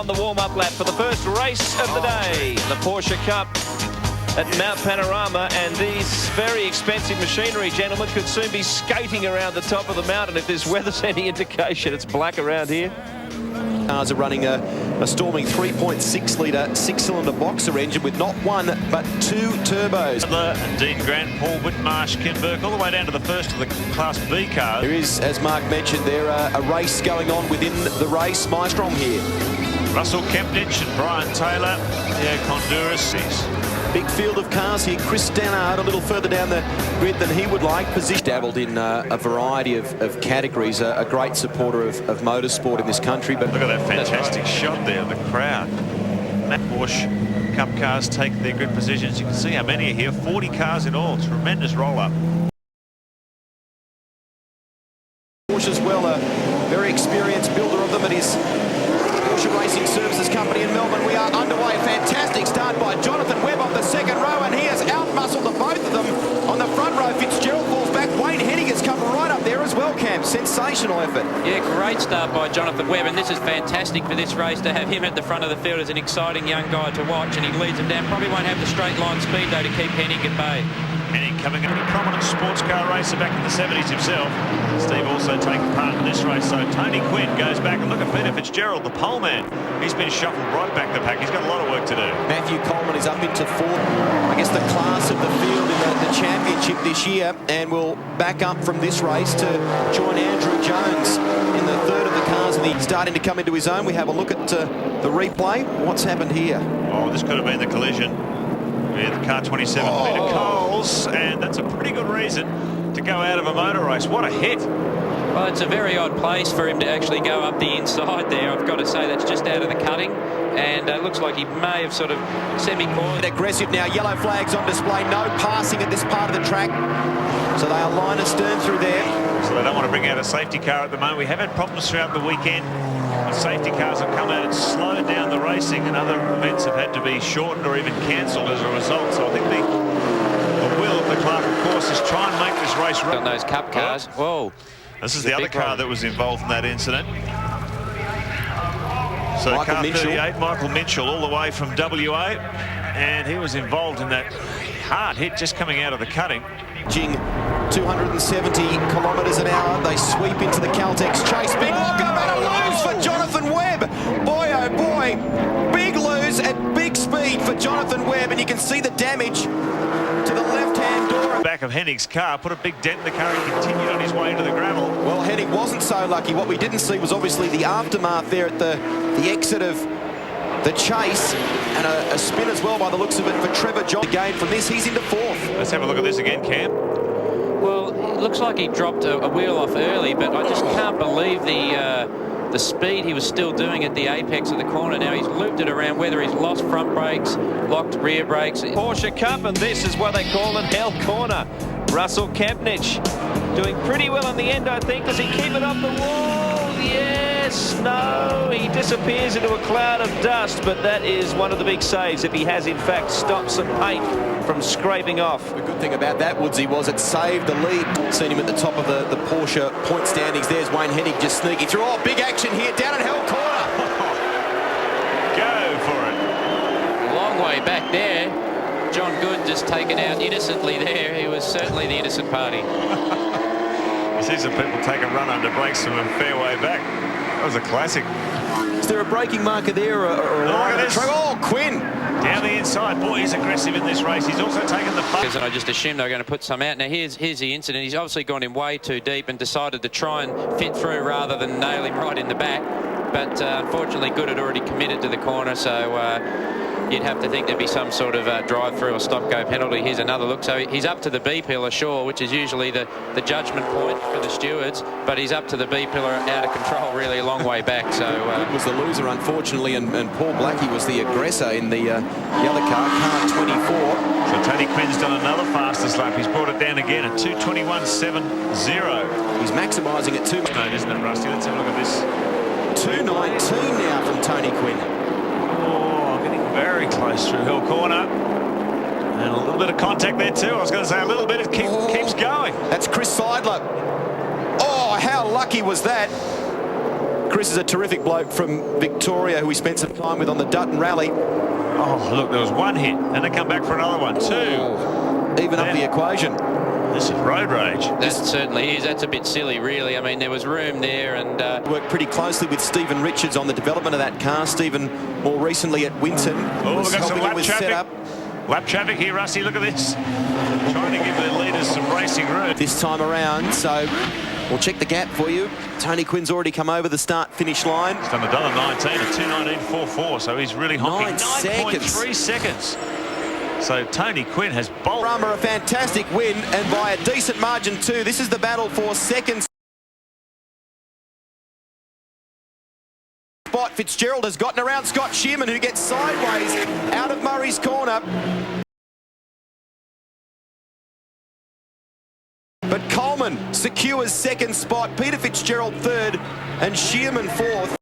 on the warm-up lap for the first race of the day, the Porsche Cup at Mount Panorama, and these very expensive machinery, gentlemen, could soon be skating around the top of the mountain if this weather's any indication. It's black around here. Cars are running a storming 3.6-litre six-cylinder boxer engine with not one but two turbos. Dean Grant, Paul Whitmarsh, Ken Burke, all the way down to the first of the Class B cars. There is, as Mark mentioned, there a race going on within the race. Maestrom here. Russell Kempnich and Brian Taylor, Honduras. Big field of cars here. Chris Stannard a little further down the grid than he would like. Dabbled in a variety of categories. A great supporter of motorsport in this country. But look at that fantastic shot there of the crowd. That Porsche Cup cars take their good positions. You can see how many are here. 40 cars in all. Tremendous roll-up. Porsche as well, a very experienced builder of them at his Porsche Racing Services Company in Melbourne. We are underway. A fantastic start by Jonathan Webb on the second row, and he has outmuscled the both of them on the front row. Fitzgerald falls back. Wayne Hennig has come right up there as well, Cam. Sensational effort. Yeah, great start by Jonathan Webb, and this is fantastic for this race to have him at the front of the field as an exciting young guy to watch, and he leads them down. Probably won't have the straight line speed, though, to keep Hennig at bay. Hennig coming in, a prominent sports car racer back in the 70s himself. Steve also taking part in this race, so Tony Quinn goes back, and look at Peter Fitzgerald, the pole man. He's been shuffled right back the pack. He's got a lot of work to do. Matthew Coleman is up into fourth. I guess the class of the field in the championship this year, and will back up from this race to join Andrew Jones in the third of the cars, and he's starting to come into his own. We have a look at the replay. What's happened here? Oh, this could have been the collision with car 27, Peter Coles, and that's a pretty good reason to go out of a motor race. What a hit. Well, it's a very odd place for him to actually go up the inside there. I've got to say that's just out of the cutting, and it looks like he may have sort of semi-caught. Aggressive now, yellow flags on display, no passing at this part of the track. So they are line astern through there. So they don't want to bring out a safety car at the moment. We have had problems throughout the weekend. The safety cars have come out and slowed down the racing, and other events have had to be shortened or even cancelled as a result. So I think the will of the Clark, of course, is try and make this race run. On those cup cars. Whoa. This is the other car that was involved in that incident. So Michael car Mitchell. 38, Michael Mitchell, all the way from WA, and he was involved in that hard hit just coming out of the cutting. 270 kilometres an hour. They sweep into the Caltex chase. Big lock and a lose for Jonathan Webb. Boy, oh boy. Big lose at big speed for Jonathan Webb, and you can see the damage to the left-hand door. Back of Hennig's car, put a big dent in the car. He continued on his way into the gravel. Well, Hennig wasn't so lucky. What we didn't see was obviously the aftermath there at the exit of the chase, and a spin as well by the looks of it for Trevor John. Again from this, he's into fourth. Let's have a look at this again, Cam. Well, it looks like he dropped a wheel off early, but I just can't believe the speed he was still doing at the apex of the corner. Now he's looped it around, whether he's lost front brakes, locked rear brakes. Porsche Cup, and this is what they call it Hell Corner. Russell Kempnich doing pretty well in the end, I think. Does he keep it off the wall? Yes, no, he disappears into a cloud of dust, but that is one of the big saves if he has in fact stopped some paint from scraping off. The good thing about that, Woodsy, was it saved the lead. Seen him at the top of the Porsche point standings. There's Wayne Hennig just sneaking through. Oh, big action here down at Hell Corner. Go for it. Long way back there. John Good just taken out innocently there. He was certainly the innocent party. You see some people take a run under brakes from a fair way back. That was a classic. Is there a braking marker there or a line on the track? Oh, Quinn! Down the inside. Boy, he's aggressive in this race. He's also taken the buck. And I just assumed they were going to put some out. Now, here's the incident. He's obviously gone in way too deep and decided to try and fit through rather than nail him right in the back. But unfortunately, Good had already committed to the corner, so you'd have to think there'd be some sort of drive-through or stop-go penalty. Here's another look. So he's up to the B pillar, sure, which is usually the judgment point for the stewards, but he's up to the B pillar, out of control, really a long way back. So Good was the loser, unfortunately, and Paul Blackie was the aggressor in the other car 24. So Tony Quinn's done another fastest lap. He's brought it down again at 2:21.70. He's maximising it too much. No, isn't it, Rusty? Let's have a look at this. 2:19 now from Tony Quinn. Oh, getting very close through Hill Corner. And a little bit of contact there too. I was going to say a little bit. It keeps going. That's Chris Seidler. Oh, how lucky was that? Chris is a terrific bloke from Victoria who we spent some time with on the Dutton Rally. Oh, look, there was one hit, and they come back for another one. Two. Even up the equation. This is road rage. That certainly is. That's a bit silly, really. I mean, there was room there, and worked pretty closely with Stephen Richards on the development of that car. Stephen, more recently at Winton, Oh, was we've got some helping lap him with traffic. setup. Lap traffic here, Rusty. Look at this. Trying to give the leaders some racing room. This time around, so we'll check the gap for you. Tony Quinn's already come over the start-finish line. He's done $1.19 at 2:19.44, so he's really honking. 9.3 seconds. So Tony Quinn has bowled. Brummer, a fantastic win, and by a decent margin too. This is the battle for second spot. Fitzgerald has gotten around Scott Shearman, who gets sideways out of Murray's corner. But Coleman secures second spot, Peter Fitzgerald third, and Shearman fourth.